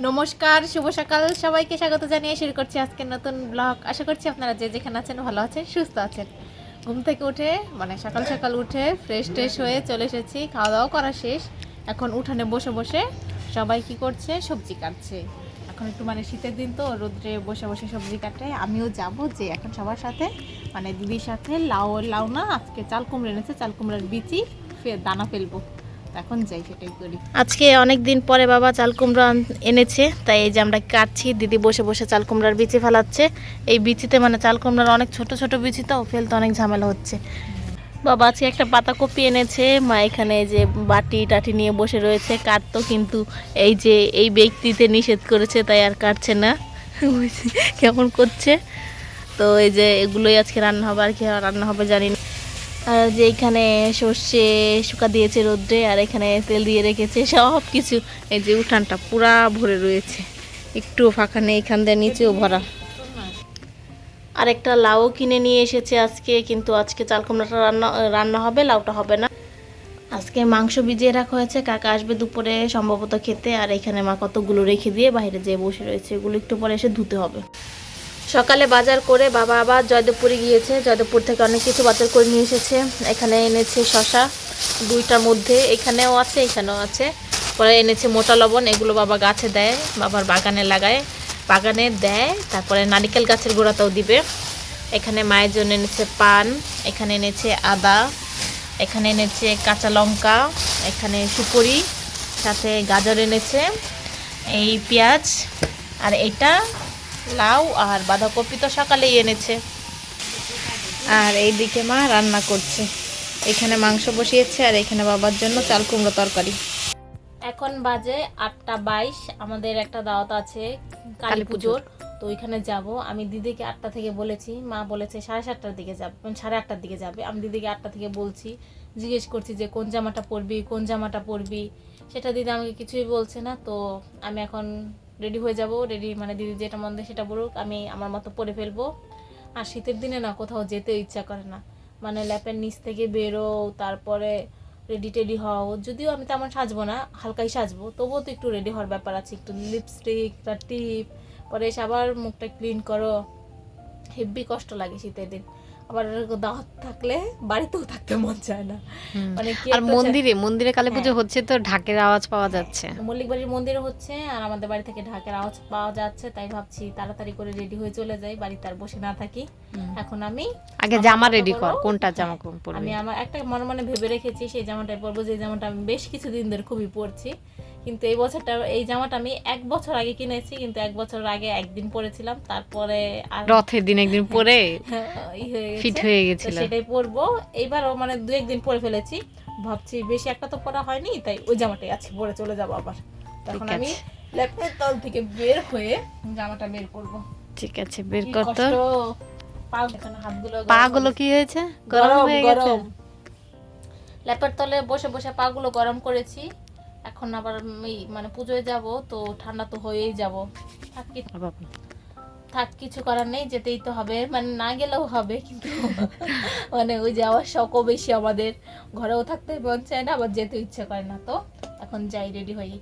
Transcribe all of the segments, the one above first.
নমস্কার, শুভ সকাল সবাইকে স্বাগত জানিয়ে শুরু করছি আজকের নতুন ব্লগ। আশা করছি আপনারা যে যেখানে আছেন ভালো আছেন, সুস্থ আছেন। ঘুম থেকে উঠে সকাল সকাল উঠে ফ্রেশ হয়ে চলে এসেছি, খাওয়া দাওয়া করা শেষ। এখন উঠানে বসে বসে সবাই কি করছে, সবজি কাটছে। এখন একটু শীতের দিন তো রোদ্রে বসে বসে সবজি কাটে। আমিও যাব যে এখন সবার সাথে দিদির সাথে লাউ না, আজকে চাল কুমড়ো এনেছে, চাল কুমড়োর বিচি দানা ফেলবো। এখন যাই সেটাই করি। আজকে অনেক দিন পরে বাবা চাল কুমড়া এনেছে, তাই এই যে আমরা কাটছি। দিদি বসে বসে চাল কুমড়ার বিচি ফেলাচ্ছে। এই বিচিতে চাল কুমড়ার অনেক ছোট ছোট বিচি, তো ফেলতে অনেক ঝামেলা হচ্ছে। বাবা আজকে একটা পাতাকপি এনেছে, মা এখানে যে বাটি টাটি নিয়ে বসে রয়েছে কাটতো, কিন্তু এই যে এই ব্যক্তিতে নিষেধ করেছে তাই আর কাটছে না। কেমন করছে। তো এই যে এগুলোই আজকে রান্না হবে, আর কি রান্না হবে জানি না। আর যে এখানে সর্ষে শুকা দিয়েছে রোদ্রে, আর এখানে তেল দিয়ে রেখেছে, সব কিছু। এই যে উঠানটা পুরা ভরে রয়েছে, একটুও ফাঁকা নেই, এখান দিয়ে নিচেও ভরা। আর একটা লাউ কিনে নিয়ে এসেছে আজকে, কিন্তু আজকে চাল কুমড়াটা রান্না হবে, লাউটা হবে না। আজকে মাংস ভিজিয়ে রাখা হয়েছে, কাকা আসবে দুপুরে সম্ভবত খেতে। আর এখানে মা কতগুলো রেখে দিয়ে বাইরে যেয়ে বসে রয়েছে, এগুলো একটু পরে এসে ধুতে হবে। সকালে বাজার করে বাবা আবার জয়দেবপুরে গিয়েছে, জয়দেবপুর থেকে অনেক কিছু বাজার করে নিয়ে এসেছে। এখানে এনেছে শশা দুইটার মধ্যে, এখানেও আছে এখানেও আছে। পরে এনেছে মোটা লবণ, এগুলো বাবা গাছে দেয়, বাবার বাগানে লাগায়, বাগানে দেয়। তারপরে নারিকেল গাছের গোড়াতেও দিবে। এখানে মায়ের জন্য এনেছে পান, এখানে এনেছে আদা, এখানে এনেছে কাঁচা লঙ্কা, এখানে সুপুরি, সাথে গাজর এনেছে, এই পেঁয়াজ, আর এটা লাউ আর বাঁধাকপি তো সকালেই এনেছে। আর এইদিকে মা রান্না করছে, এখানে মাংস বসিয়েছে, আর এখানে বাবার জন্য চাল কুমড়ো তরকারি। এখন বাজে 8টা 22, আমাদের একটা দাওয়াত আছে কালী পুজোর, তো ওইখানে যাব। আমি দিদিকে 8টা থেকে বলেছি, মা বলেছে 7:30টার দিকে যাবে, 8:30টার দিকে যাবে। আমি দিদিকে 8টা থেকে বলছি, জিজ্ঞেস করছি যে কোন জামাটা পরবি, সেটা দিদি আমাকে কিছুই বলছে না। তো আমি এখন রেডি হয়ে যাব, দিদি যেটা মন দেয় সেটা বলুক, আমি আমার মতো পরে ফেলবো। আর শীতের দিনে না কোথাও যেতে ইচ্ছা করে না, ল্যাপের নিচ থেকে বেরো, তারপরে রেডি টেডি হও। যদিও আমি তেমন সাজবো না, হালকাই সাজবো, তবুও তো একটু রেডি হওয়ার ব্যাপার আছে, একটু লিপস্টিক তার টিপ, পরে এসে আবার মুখটা ক্লিন করো, হেব্বি কষ্ট লাগে শীতের দিন। আবার দাওয়াত থাকলে বাড়িতেও থাকতে মন চায় না। আর মন্দিরে কালী পুজো হচ্ছে, তো ঢাকের আওয়াজ পাওয়া যাচ্ছে। মল্লিক বাড়ির মন্দিরে হচ্ছে, আর আমাদের বাড়ি থেকে ঢাকের আওয়াজ পাওয়া যাচ্ছে, তাই ভাবছি তাড়াতাড়ি করে রেডি হয়ে চলে যাই, বাড়িতে আর বসে না থাকি। এখন আমি আগে জামা রেডি কর, কোনটা জামা পরবি? আমি আমার একটা মনে ভেবে রেখেছি, সেই জামাটাই পরবো, যে জামাটা আমি বেশ কিছুদিন ধরে খুবই পরছি। কিন্তু এই জামাটা আমি 1 বছর আগে কিনেছি, কিন্তু 1 বছর আগে একদিন পরেছিলাম, তারপরে আর রথের দিন একদিন পরে ফিট হয়ে গেছিল, সেটাই পরবো। এইবারও 2-1 দিন পরে ফেলেছি, ভাবছি বেশি একটা তো পরা হয়নি, তাই ওই জামাটাই আছে, পরে চলে যাবো আবার। তখন আমি ল্যাপটপের তল থেকে বের হয়ে জামাটা বের করবো। ঠিক আছে, বের কর তো। পা গুলো কি হয়েছে, গরম হয়ে গেছে। ল্যাপের তলে বসে বসে পা গুলো গরম করেছি। এখন আবার পুজোয় যাব, তো ঠান্ডা তো হয়েই যাব। থাক কিছু করার নেই, যেতেই তো হবে, না গেলেও হবে, কিন্তু ওই যাওয়ার শখও বেশি আমাদের, ঘরেও থাকতে মন চায় না, আবার যেতে ইচ্ছে করে না। তো এখন যাই, রেডি হই।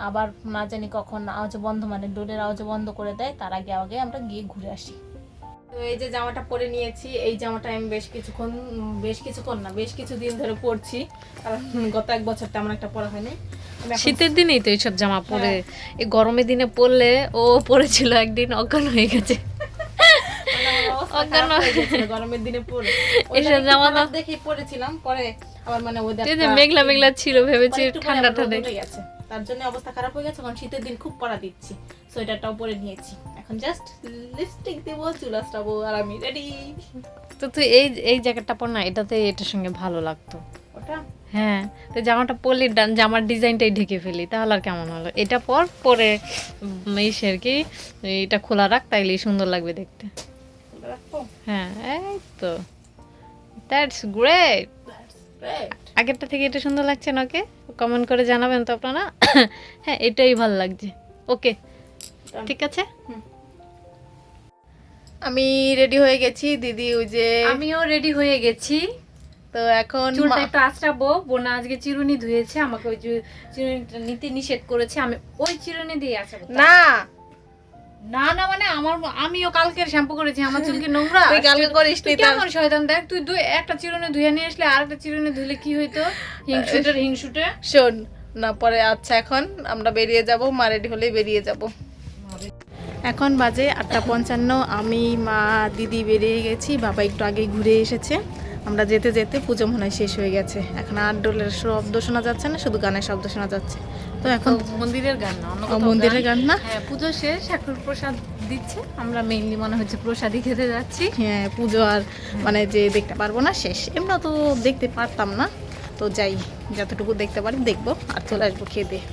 আবার না জানি কখন আওয়াজ বন্ধ, ডোরের আওয়াজ বন্ধ করে দেয়, তার আগে আমরা গিয়ে ঘুরে আসি। তো এই যে জামাটা পরে নিয়েছি, এই জামাটা আমি বেশ কিছুদিন ধরে পরছি, কারণ গত 1 বছর তেমন একটা পরা হয়নি। শীতের দিনেই তো এইসব জামা পরে, এই গরমের দিনে পরলে, ও পরেছিল একদিন অজ্ঞান হয়ে গেছে, গরমের দিনে পরে এইসব জামা দেখে পরেছিলাম, পরে আবার মেঘলা মেঘলা ছিল, ভেবেছি ঠান্ডা হয়ে গেছে, তার জন্য অবস্থা খারাপ হয়ে গেছে। কারণ শীতের দিন খুব পরা দিচ্ছি, সোয়েটারটাও পরে নিয়েছি, এখন জাস্ট লিপস্টিক দিব, চুল আঁচড়াবো, আর আমি রেডি। তো তুই এই জ্যাকেটটা পর না, এটার সঙ্গে ভালো লাগতো। ওটা হ্যাঁ, তো জামাটা পরলি, জামার ডিজাইনটাই ঢেকে ফেলি, তাহলে আর কেমন হলো। এটা পরে আর কি, এটা খোলা রাখ, তাইলে সুন্দর লাগবে দেখতে। হ্যাঁ, এই তো, দ্যাটস গ্রেট। আগেরটা থেকে এটা সুন্দর লাগছে না? ওকে, কমেন্ট করে জানাবেন তো আপনারা। হ্যাঁ, এটাই ভালো লাগছে। ওকে, ঠিক আছে। আমি রেডি হয়ে গেছি, দিদি ওই যে আমিও রেডি হয়ে গেছি। তো এখন চুলটা একটু আঁচড়াবো। বোনা আজকে চিরুনি ধুয়েছে, আমাকে ওই চিরুনিটা নিতে নিষেধ করেছে, আমি ওই চিরুনি দিয়ে আঁচড়াবো। না না না মানে আমিও কালকে শ্যাম্পু করেছি, আমার চুল কি নোংরা? তুই কালকে করিস নি? কেমন শয়তান দেখ, তুই একটা চিরুনি ধুয়ে নিয়ে আসলে আর একটা চিরুনি ধুলে কি হইতো? হিংসুটে। শোন না পরে। আচ্ছা এখন আমরা বেরিয়ে যাব, মা রেডি হলেই বেরিয়ে যাব। এখন বাজে 8:55। আমি মা দিদি বেরিয়ে গেছি, বাবা একটু আগে ঘুরে এসেছে। আমরা যেতে যেতে পুজো মনে হয় শেষ হয়ে গেছে। এখন আর ডোলের শব্দ শোনা যাচ্ছে না, শুধু গানের শব্দ শোনা যাচ্ছে। তো এখন মন্দিরের গান না, অন্য মন্দিরের গান না। হ্যাঁ, পুজো শেষ, ঠাকুর প্রসাদ দিচ্ছে, আমরা মেইনলি মনে হচ্ছে প্রসাদই খেতে যাচ্ছি। হ্যাঁ পুজো আর মানে যে দেখতে পারবো না শেষ, এমনি তো দেখতে পারতাম না, তো যাই যতটুকু দেখতে পারি দেখবো আর চলে আসবো খেয়ে দিয়ে।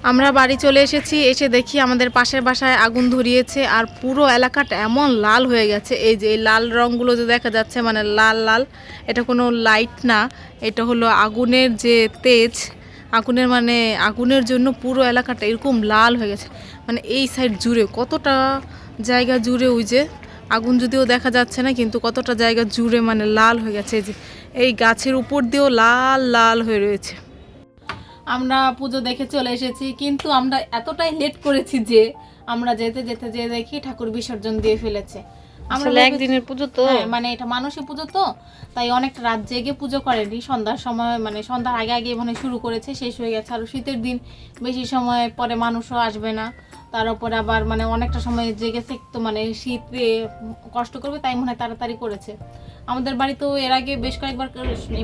আমরা বাড়ি চলে এসেছি, এসে দেখি আমাদের পাশের বাসায় আগুন ধরিয়েছে আর পুরো এলাকাটা এমন লাল হয়ে গেছে। এই যে এই লাল রঙগুলো যে দেখা যাচ্ছে মানে লাল লাল, এটা কোনো লাইট না, এটা হলো আগুনের যে তেজ, আগুনের মানে আগুনের জন্য পুরো এলাকাটা এরকম লাল হয়ে গেছে। মানে এই সাইড জুড়ে কতটা জায়গা জুড়ে ওই যে আগুন যদিও দেখা যাচ্ছে না, কিন্তু কতটা জায়গা জুড়ে মানে লাল হয়ে গেছে। যে এই গাছের উপর দিয়েও লাল লাল হয়ে রয়েছে। আমরা পুজো দেখে চলে এসেছি, কিন্তু আমরা এতটাই লেট করেছি যে আমরা যেতে যেতে যে দেখি ঠাকুর বিসর্জন দিয়ে ফেলেছে। আমরা একদিনের পুজো তো, মানে এটা মানুষই পুজো তো, তাই অনেকটা রাত জেগে পুজো করেনি, সন্ধ্যার সময় মানে সন্ধ্যার আগে আগে মানে শুরু করেছে, শেষ হয়ে গেছে। আর শীতের দিন বেশি সময় পরে মানুষও আসবে না, তার উপরে আবার মানে অনেকটা সময় জেগেছে তো মানে শীতে কষ্ট করবে, তাই মনে হয় তাড়াতাড়ি করেছে। আমাদের বাড়িতেও এর আগে বেশ কয়েকবার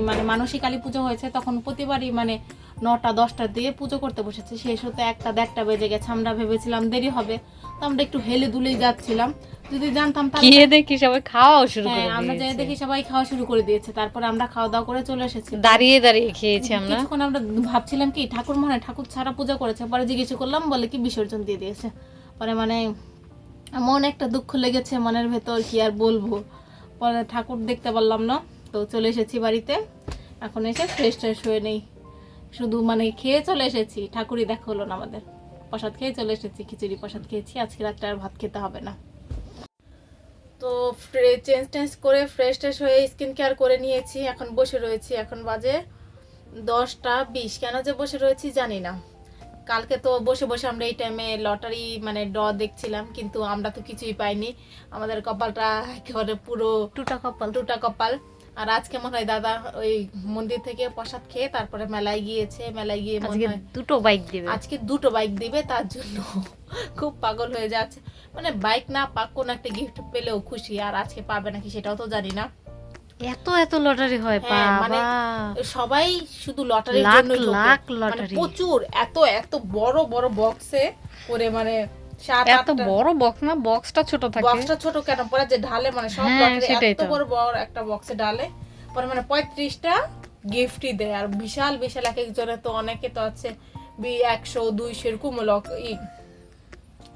মানে মানসিক কালী পুজো হয়েছে, তখন প্রতিবারই মানে 9টা-10টার দিকে পুজো করতে বসেছে, শেষ হতে 1টা-1.5টা বেজে গেছে। আমরা ভেবেছিলাম দেরি হবে, তো আমরা একটু হেলে দুলেই যাচ্ছিলাম। যদি জানতাম গিয়ে দেখি সবাই খাওয়াও শুরু করে দিয়েছে। আমরা যাই দেখি সবাই খাওয়া শুরু করে দিয়েছে, তারপরে আমরা খাওয়া দাওয়া করে চলে এসেছি। দাঁড়িয়ে দাঁড়িয়ে খেয়েছি আমরা। কিছুক্ষণ আমরা ভাবছিলাম কি ঠাকুর মনে হয় ঠাকুর ছাড়া পূজা করেছে, পরে জিজ্ঞেস করলাম, বলে কি বিসর্জন দিয়ে দিয়েছে। পরে মানে এমন একটা দুঃখ লেগেছে মনের ভেতর, কি আর বলবো। পরে ঠাকুর দেখতে পারলাম না, তো চলে এসেছি বাড়িতে। এখন এসে ফ্রেশ ট্রেশ হয়ে নেই, শুধু মানে খেয়ে চলে এসেছি, ঠাকুরই দেখা হলো না আমাদের। প্রসাদ খেয়ে চলে এসেছি, খিচুড়ি প্রসাদ খেয়েছি, আজকে রাত্রে আর ভাত খেতে হবে না। তো চেঞ্জ করে ফ্রেশ ট্রেশ হয়ে স্কিন কেয়ার করে নিয়েছি, এখন বসে রয়েছি। এখন বাজে 10টা 20। কেন যে বসে রয়েছি জানি না। কালকে তো বসে বসে আমরা এই টাইমে লটারি মানে দেখছিলাম, কিন্তু আমরা তো কিছুই পাইনি। আমাদের কপালটা একেবারে পুরো টুটা কপাল। আর আজকে মনে হয় দাদা ওই মন্দির থেকে প্রসাদ খেয়ে তারপরে মেলায় গিয়েছে, মেলায় গিয়ে মনে হয় আজকে 2টো বাইক দিবে, তার জন্য খুব পাগল হয়ে যাচ্ছে। মানে বাইক না পাক কোন একটা গিফট পেলেও খুশি, আর আজকে পাবে নাকি সেটাও তো জানি না। এত লটারি হয় মানে সবাই শুধু লটারির জন্য মানে প্রচুর এত বড় বড় বক্সে করে, মানে এত বড় বক্স না, বক্সটা ছোট থাকে। বক্সটা ছোট কেন, পরে যে ঢালে মানে সব লটারি এত বড় বড় একটা বক্সে ঢালে, পরে মানে 35টা গিফটই দেয়। আর বিশাল বিশাল এক একজনের তো অনেকে তো আছে 100-200 এরকম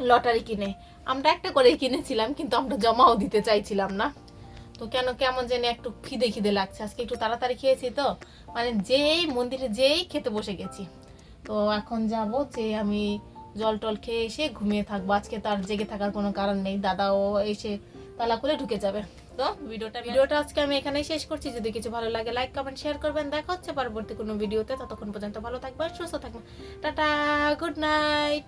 লটারি কিনে। আমরা একটা করে কিনেছিলাম, কিন্তু আমরা জমাও দিতে চাইছিলাম না। তো কেমন জানি একটু খিদে খিদে লাগছে, আজকে একটু তাড়াতাড়ি খেয়েছি তো, মানে যেই মন্দিরে যেই খেতে বসে গেছি। তো এখন যাব যে আমি জল টল খেয়ে এসে ঘুমিয়ে থাকবো, আজকে তার জেগে থাকার কোনো কারণ নেই, দাদাও এসে তালা খুলে ঢুকে যাবে। তো ভিডিওটা আজকে আমি এখানেই শেষ করছি। যদি কিছু ভালো লাগে লাইক কমেন্ট শেয়ার করবেন। দেখা হচ্ছে পরবর্তী কোনো ভিডিওতে, ততক্ষণ পর্যন্ত ভালো থাকবেন, সুস্থ থাকবেন। Tata, good night.